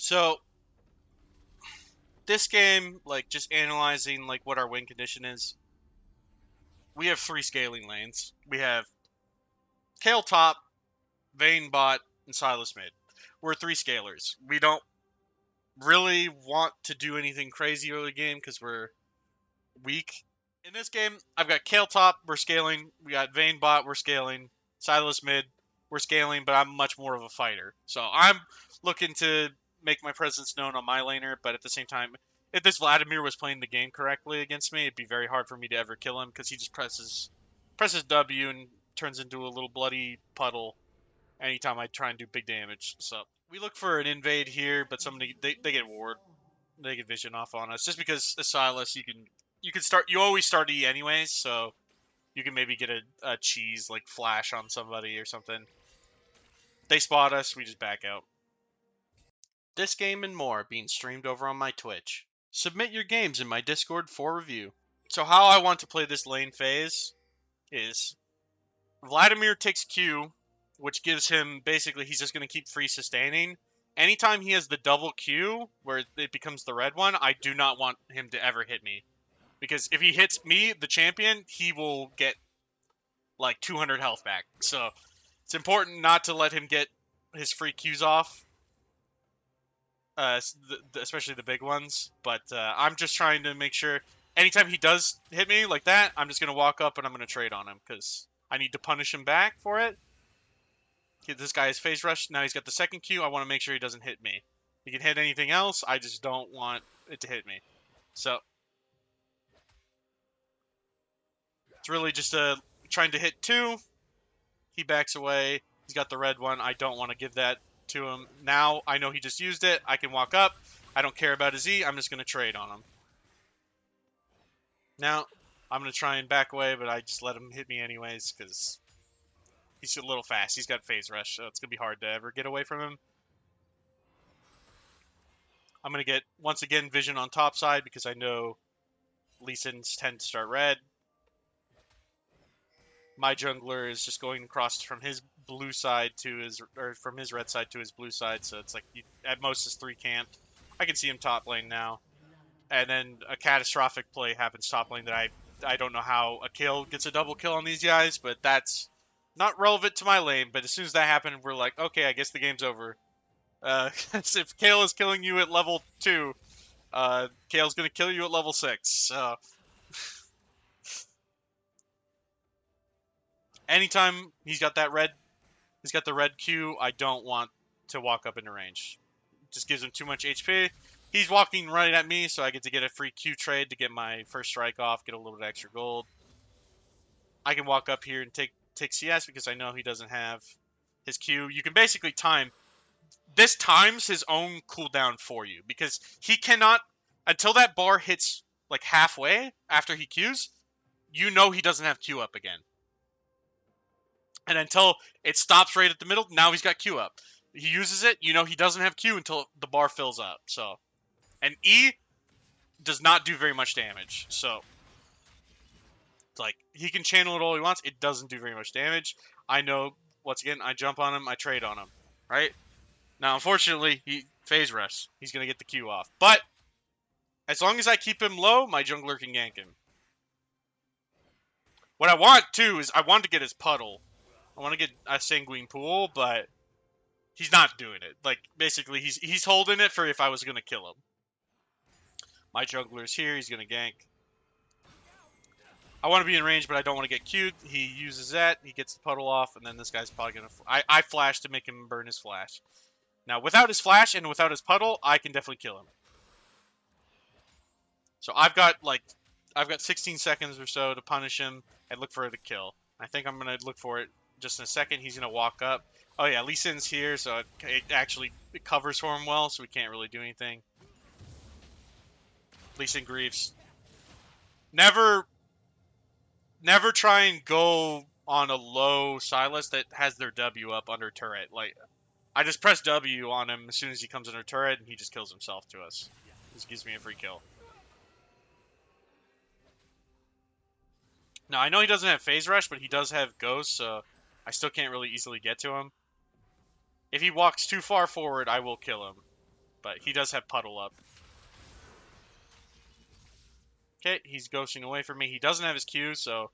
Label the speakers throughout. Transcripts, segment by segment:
Speaker 1: So this game, like just analyzing like what our win condition is, we have three scaling lanes. We have Kale top, Vayne bot, and Sylas mid. We're three scalers. We don't really want to do anything crazy early game because we're weak. In this game, I've got Kale top, we're scaling. We got Vayne bot, we're scaling. Sylas mid, we're scaling, but I'm much more of a fighter. So I'm looking to make my presence known on my laner, but at the same time, if this Vladimir was playing the game correctly against me, it'd be very hard for me to ever kill him because he just presses W and turns into a little bloody puddle anytime I try and do big damage. So we look for an invade here, but somebody they get ward, they get vision off on us just because Sylas you always start E anyways, so you can maybe get a cheese like flash on somebody or something. They spot us, we just back out. This game and more being streamed over on my Twitch. Submit your games in my Discord for review. So how I want to play this lane phase is Vladimir takes Q, which gives him basically he's just going to keep free sustaining. Anytime he has the double Q, where it becomes the red one, I do not want him to ever hit me. Because if he hits me, the champion, he will get like 200 health back. So it's important not to let him get his free Qs off. Especially the big ones. But I'm just trying to make sure anytime he does hit me like that, I'm just going to walk up and I'm going to trade on him because I need to punish him back for it. This guy is phase rush. Now he's got the second Q. I want to make sure he doesn't hit me. He can hit anything else. I just don't want it to hit me. So it's really just trying to hit two. He backs away. He's got the red one. I don't want to give that to him. Now I know he just used it. I can walk up. I don't care about his E. I'm just going to trade on him. Now I'm going to try and back away, but I just let him hit me anyways because he's a little fast. He's got phase rush, so it's going to be hard to ever get away from him. I'm going to get, once again, vision on top side because I know Lee Sins tend to start red. My jungler is just going across from his blue side to his, or from his red side to his blue side, so it's like at most is 3 camped. I can see him top lane now. And then a catastrophic play happens top lane that I don't know how a kill gets a double kill on these guys, but that's not relevant to my lane. But as soon as that happened, we're like, okay, I guess the game's over. If Kale is killing you at level 2, Kale's going to kill you at level 6, so... Anytime he's got the red Q, I don't want to walk up into range. It just gives him too much HP. He's walking right at me, so I get to get a free Q trade to get my first strike off, get a little bit extra gold. I can walk up here and take CS because I know he doesn't have his Q. You can basically time. This times his own cooldown for you because he cannot, until that bar hits like halfway after he Qs, you know he doesn't have Q up again. And until it stops right at the middle, now he's got Q up. He uses it, you know he doesn't have Q until the bar fills up. So, and E does not do very much damage. So, it's like, he can channel it all he wants. It doesn't do very much damage. I know, once again, I jump on him, I trade on him. Right? Now, unfortunately, he phase rush. He's going to get the Q off. But, as long as I keep him low, my jungler can gank him. What I want, too, is I want to get his puddle. I want to get a sanguine pool, but he's not doing it. Like, basically, he's holding it for if I was going to kill him. My jungler's here. He's going to gank. I want to be in range, but I don't want to get queued. He uses that. He gets the puddle off, and then this guy's probably going to... I flash to make him burn his flash. Now, without his flash and without his puddle, I can definitely kill him. So I've got 16 seconds or so to punish him and look for the kill. I think I'm going to look for it just in a second. He's going to walk up. Oh yeah, Lee Sin's here, so it covers for him well, so we can't really do anything. Lee Sin griefs. Never try and go on a low Sylas that has their W up under turret. Like, I just press W on him as soon as he comes under turret, and he just kills himself to us. This gives me a free kill. Now, I know he doesn't have phase rush, but he does have ghost, so I still can't really easily get to him. If he walks too far forward, I will kill him. but he does have Puddle up. Okay, he's ghosting away from me. He doesn't have his Q, so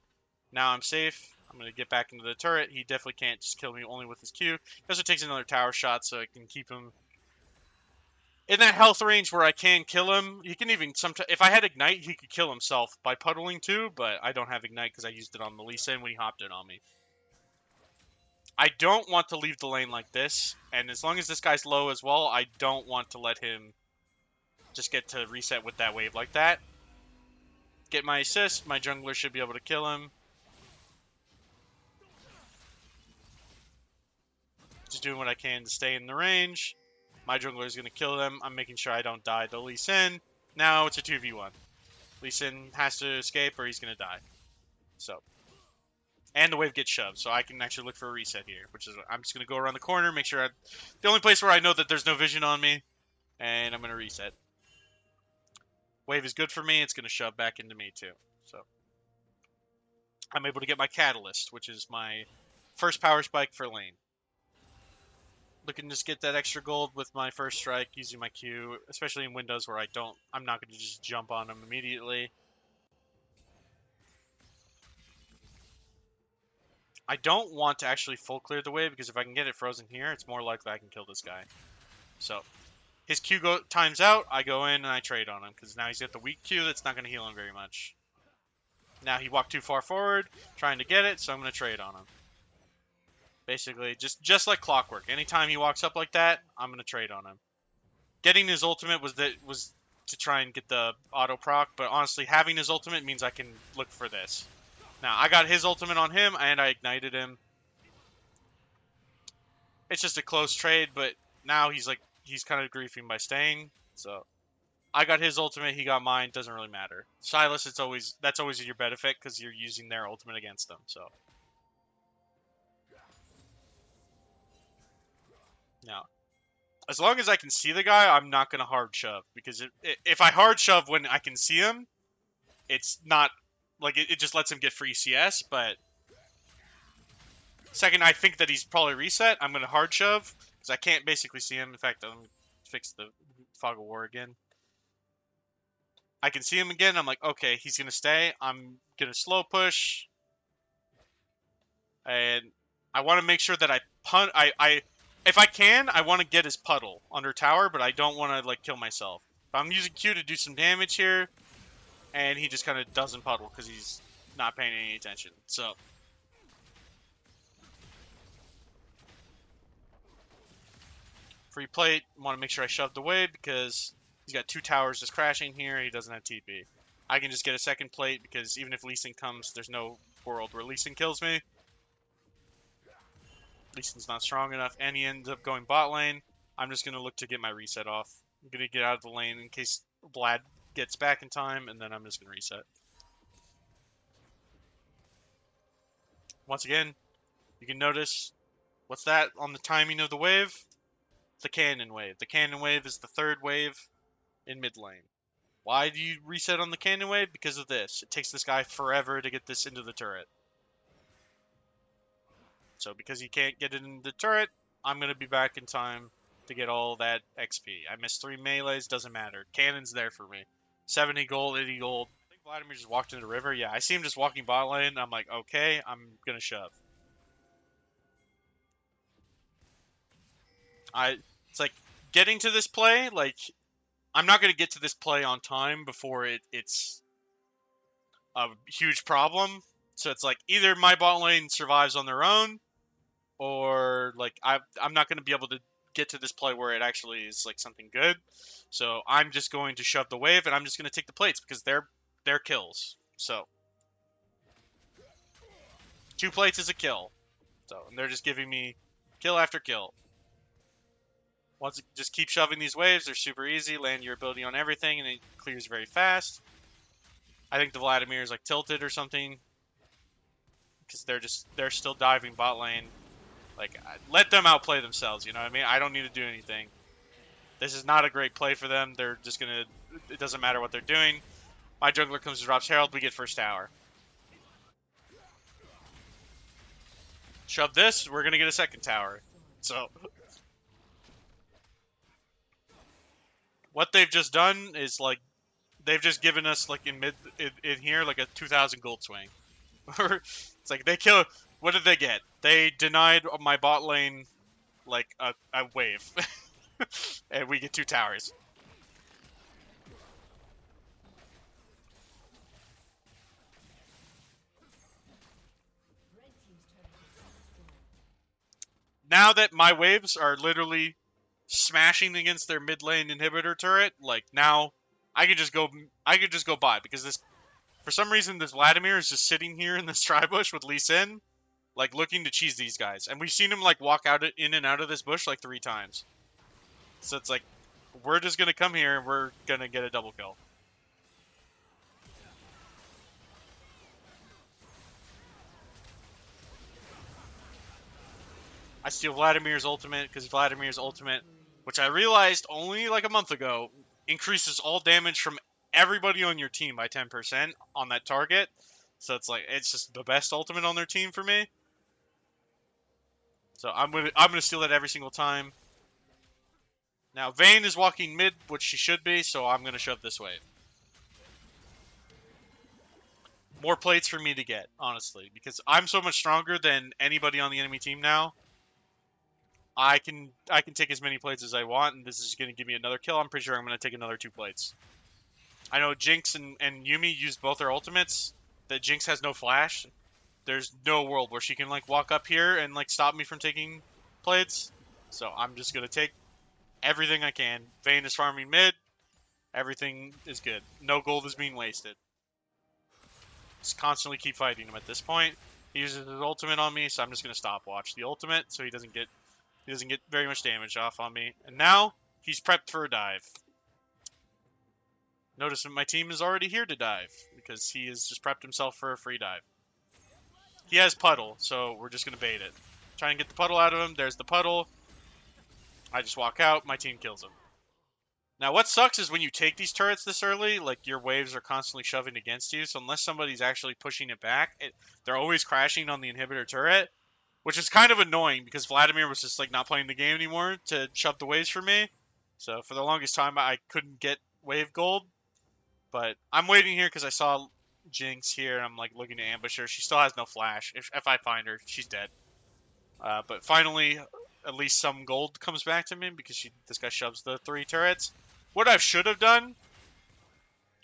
Speaker 1: now I'm safe. I'm going to get back into the turret. He definitely can't just kill me only with his Q. He also takes another tower shot, so I can keep him in that health range where I can kill him. He can even sometimes, if I had Ignite, he could kill himself by puddling too, but I don't have Ignite because I used it on the Lee Sin when he hopped in on me. I don't want to leave the lane like this, and as long as this guy's low as well, I don't want to let him just get to reset with that wave like that. Get my assist, my jungler should be able to kill him. Just doing what I can to stay in the range. My jungler is going to kill them. I'm making sure I don't die to Lee Sin. Now it's a 2v1. Lee Sin has to escape or he's going to die. So, and the wave gets shoved, so I can actually look for a reset here, which is, I'm just going to go around the corner, make sure the only place where I know that there's no vision on me, and I'm going to reset. Wave is good for me. It's going to shove back into me too. So, I'm able to get my Catalyst, which is my first power spike for lane. Looking to just get that extra gold with my first strike using my Q, especially in windows where I'm not going to just jump on them immediately. I don't want to actually full clear the wave because if I can get it frozen here, it's more likely I can kill this guy. So, his Q times out, I go in and I trade on him because now he's got the weak Q that's not going to heal him very much. Now he walked too far forward trying to get it, so I'm going to trade on him. Basically, just like clockwork. Anytime he walks up like that, I'm going to trade on him. Getting his ultimate was to try and get the auto proc, but honestly, having his ultimate means I can look for this. Now, I got his ultimate on him, and I ignited him. It's just a close trade, but now he's kind of griefing by staying, so I got his ultimate, he got mine, doesn't really matter. Sylas, that's always your benefit, because you're using their ultimate against them, so. Now, as long as I can see the guy, I'm not going to hard shove, because if I hard shove when I can see him, it's not, like, it just lets him get free CS, but second I think that he's probably reset, I'm going to hard shove, because I can't basically see him. In fact, I'm going to fix the Fog of War again. I can see him again, I'm like, okay, he's going to stay, I'm going to slow push, and I want to make sure that I if I can, I want to get his puddle under tower, but I don't want to, like, kill myself. But I'm using Q to do some damage here, and he just kind of doesn't puddle because he's not paying any attention. So, free plate, want to make sure I shove the wave because he's got 2 towers just crashing here, he doesn't have TP. I can just get a second plate because even if Lee Sin comes, there's no world where Lee Sin kills me. Lee Sin's not strong enough, and he ends up going bot lane. I'm just going to look to get my reset off. I'm going to get out of the lane in case Vlad gets back in time, and then I'm just going to reset. Once again, you can notice, what's that on the timing of the wave? The cannon wave. The cannon wave is the 3rd wave in mid lane. Why do you reset on the cannon wave? Because of this. It takes this guy forever to get this into the turret. So because he can't get it in the turret, I'm going to be back in time to get all that XP. I missed 3 melees, doesn't matter. Cannon's there for me. 70 gold, 80 gold. I think Vladimir just walked into the river. Yeah, I see him just walking bot lane. I'm like, okay, I'm going to shove. It's like, getting to this play, like, I'm not going to get to this play on time before it's a huge problem. So it's like, either my bot lane survives on their own, or like I'm not going to be able to get to this play where it actually is like something good. So I'm just going to shove the wave, and I'm just going to take the plates because they're kills. So 2 plates is a kill. So, and they're just giving me kill after kill. Just keep shoving these waves. They're super easy. Land your ability on everything, and it clears very fast. I think the Vladimir is like tilted or something because they're still diving bot lane. Like, let them outplay themselves, you know what I mean? I don't need to do anything. This is not a great play for them. They're just going to... It doesn't matter what they're doing. My jungler comes and drops Herald. We get first tower. Shove this. We're going to get a second tower. So... What they've just done is like they've just given us like in here like a 2,000 gold swing. It's like they kill. What did they get? They denied my bot lane like a wave, and we get 2 towers. Now that my waves are literally smashing against their mid lane inhibitor turret, like now I could just go by because this for some reason this Vladimir is just sitting here in this tri-bush with Lee Sin, like looking to cheese these guys. And we've seen him like walk out in and out of this bush like 3 times. So it's like we're just gonna come here and we're gonna get a double kill. I steal Vladimir's ultimate because Vladimir's ultimate, which I realized only like a month ago, increases all damage from everybody on your team by 10% on that target. So it's like it's just the best ultimate on their team for me. So I'm gonna steal that every single time. Now Vayne is walking mid, which she should be, so I'm gonna shove this wave. More plates for me to get, honestly, because I'm so much stronger than anybody on the enemy team now. I can take as many plates as I want, and this is going to give me another kill. I'm pretty sure I'm going to take another 2 plates. I know Jinx and Yuumi used both their ultimates. That Jinx has no flash. There's no world where she can like walk up here and like stop me from taking plates. So I'm just going to take everything I can. Vayne is farming mid. Everything is good. No gold is being wasted. Just constantly keep fighting him at this point. He uses his ultimate on me, so I'm just going to stopwatch the ultimate so he doesn't get very much damage off on me. And now, he's prepped for a dive. Notice that my team is already here to dive, because he has just prepped himself for a free dive. He has puddle, so we're just going to bait it. Try and get the puddle out of him. There's the puddle. I just walk out. My team kills him. Now, what sucks is when you take these turrets this early, like, your waves are constantly shoving against you, so unless somebody's actually pushing it back, they're always crashing on the inhibitor turret. Which is kind of annoying because Vladimir was just like not playing the game anymore to shove the waves for me. So for the longest time I couldn't get wave gold. But I'm waiting here because I saw Jinx here and I'm like looking to ambush her. She still has no flash. If I find her, she's dead. But finally, at least some gold comes back to me because this guy shoves the 3 turrets. What I should have done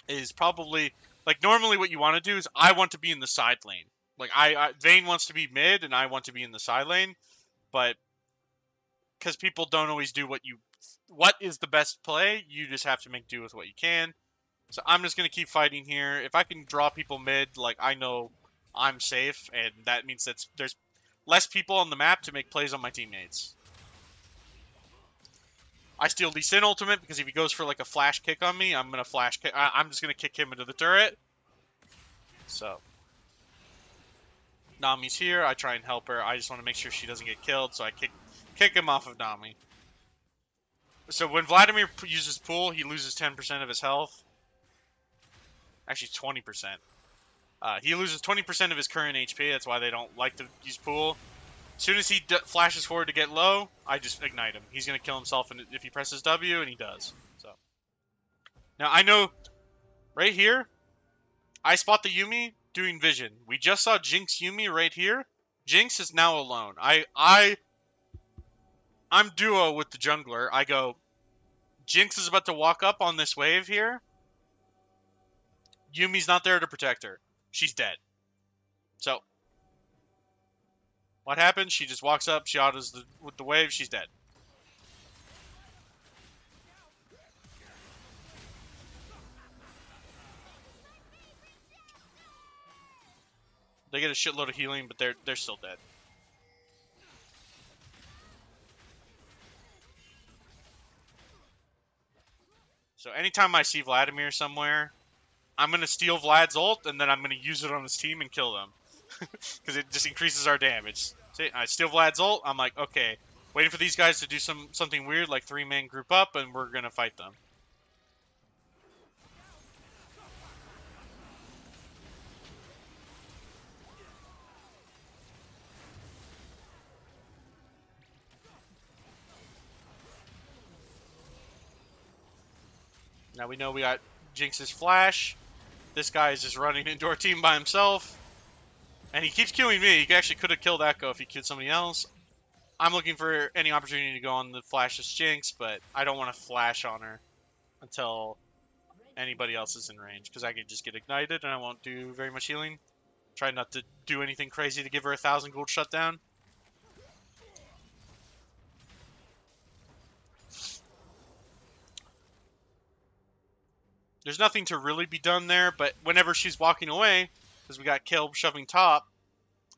Speaker 1: is probably like normally what you want to do is I want to be in the side lane. Like, Vayne wants to be mid, and I want to be in the side lane, but because people don't always do what is the best play, you just have to make do with what you can. So I'm just going to keep fighting here. If I can draw people mid, like, I know I'm safe, and that means that there's less people on the map to make plays on my teammates. I steal Lee Sin ultimate, because if he goes for, like, a flash kick on me, I'm going to flash kick. I'm just going to kick him into the turret. So Nami's here. I try and help her. I just want to make sure she doesn't get killed, so I kick him off of Nami. So when Vladimir uses pool, he loses 10% of his health. Actually, 20%. He loses 20% of his current HP. That's why they don't like to use pool. As soon as he flashes forward to get low, I just ignite him. He's going to kill himself if he presses W, and he does. So now I know right here, I spot the Yuumi doing vision. We just saw Jinx Yuumi right here. Jinx is now alone. I'm duo with the jungler. I go, Jinx is about to walk up on this wave here. Yumi's not there to protect her. She's dead. So, what happens? She just walks up, she autos with the wave, she's dead. They get a shitload of healing, but they're still dead. So anytime I see Vladimir somewhere, I'm going to steal Vlad's ult, and then I'm going to use it on his team and kill them. Because it just increases our damage. See, I steal Vlad's ult, I'm like, okay, waiting for these guys to do something weird, like 3-man group up, and we're going to fight them. Now we know we got Jinx's flash. This guy is just running into our team by himself. And he keeps killing me. He actually could have killed Echo if he killed somebody else. I'm looking for any opportunity to go on the flash's Jinx, but I don't want to flash on her until anybody else is in range, because I could just get ignited and I won't do very much healing. Try not to do anything crazy to give her 1,000 gold shutdown. There's nothing to really be done there, but whenever she's walking away, because we got Kale shoving top,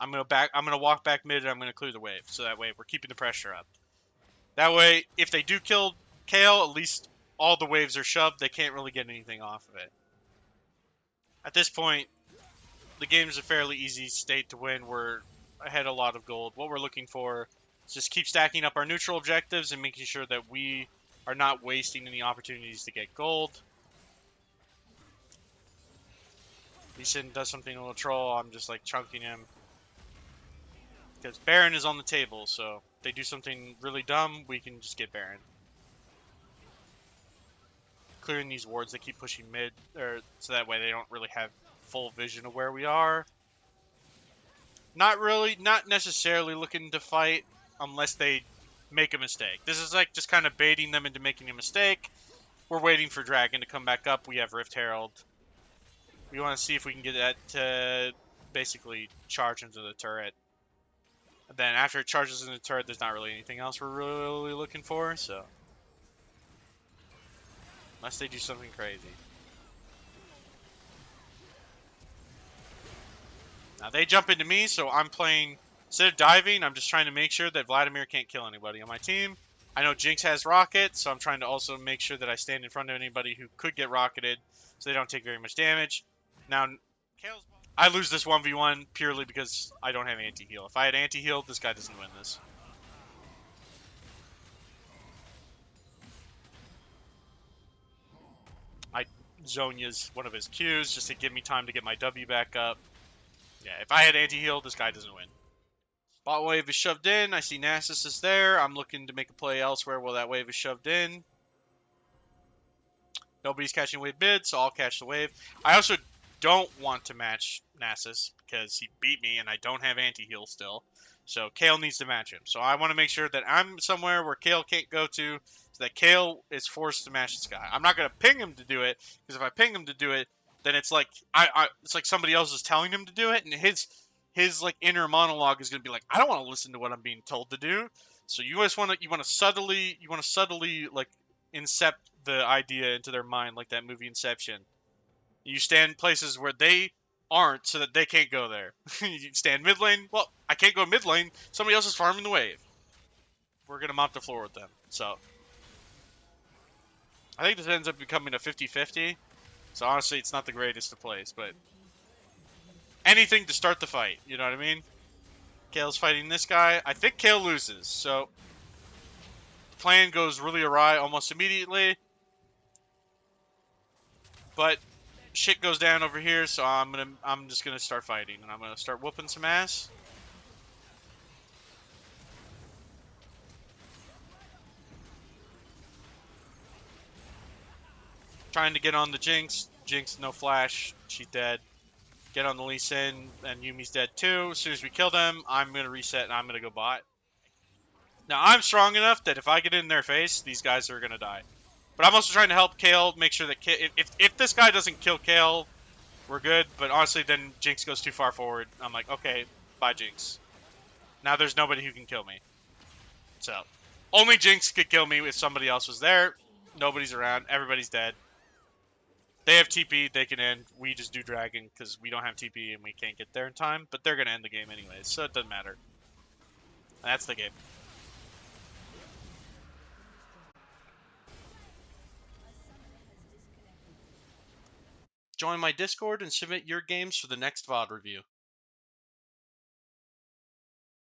Speaker 1: I'm gonna walk back mid and I'm gonna clear the wave. So that way we're keeping the pressure up. That way, if they do kill Kale, at least all the waves are shoved. They can't really get anything off of it. At this point, the game is a fairly easy state to win. We're ahead a lot of gold. What we're looking for is just keep stacking up our neutral objectives and making sure that we are not wasting any opportunities to get gold. Lee Sin does something a little troll. I'm just like chunking him. Because Baron is on the table, so if they do something really dumb, we can just get Baron. Clearing these wards, they keep pushing mid, so that way they don't really have full vision of where we are. Not necessarily looking to fight unless they make a mistake. This is like just kind of baiting them into making a mistake. We're waiting for Dragon to come back up. We have Rift Herald. We want to see if we can get that to basically charge into the turret. And then after it charges into the turret, there's not really anything else we're really looking for, so. Unless they do something crazy. Now they jump into me, so I'm playing, instead of diving, I'm just trying to make sure that Vladimir can't kill anybody on my team. I know Jinx has rocket, so I'm trying to also make sure that I stand in front of anybody who could get rocketed, so they don't take very much damage. Now, I lose this 1v1 purely because I don't have anti-heal. If I had anti-heal, this guy doesn't win this. I Zonya's one of his Qs just to give me time to get my W back up. Yeah, if I had anti-heal, this guy doesn't win. Bot wave is shoved in. I see Nasus is there. I'm looking to make a play elsewhere while that wave is shoved in. Nobody's catching wave mid, so I'll catch the wave. I also don't want to match Nasus because he beat me and I don't have anti-heal still. So Kale needs to match him. So I want to make sure that I'm somewhere where Kale can't go to, so that Kale is forced to match this guy. I'm not going to ping him to do it, because if I ping him to do it, then it's like it's like somebody else is telling him to do it, and his like inner monologue is going to be like, I don't want to listen to what I'm being told to do. So you just want to subtly like incept the idea into their mind, like that movie Inception. You stand places where they aren't, so that they can't go there. You stand mid lane. Well, I can't go mid lane. Somebody else is farming the wave. We're gonna mop the floor with them. So I think this ends up becoming a 50-50. So honestly, it's not the greatest of plays, but anything to start the fight. You know what I mean? Kale's fighting this guy. I think Kale loses. So the plan goes really awry almost immediately. But shit goes down over here, so I'm just gonna start fighting, and I'm gonna start whooping some ass. Trying to get on the Jinx. Jinx, no flash. She's dead. Get on the Lee Sin, and Yumi's dead too. As soon as we kill them, I'm gonna reset and I'm gonna go bot. Now I'm strong enough that if I get in their face, these guys are gonna die. But I'm also trying to help Kale make sure that if this guy doesn't kill Kale, we're good. But honestly, then Jinx goes too far forward. I'm like, okay, bye Jinx. Now there's nobody who can kill me. So only Jinx could kill me if somebody else was there. Nobody's around. Everybody's dead. They have TP. They can end. We just do Dragon because we don't have TP and we can't get there in time. But they're gonna end the game anyways, so it doesn't matter. That's the game. Join my Discord and submit your games for the next VOD review.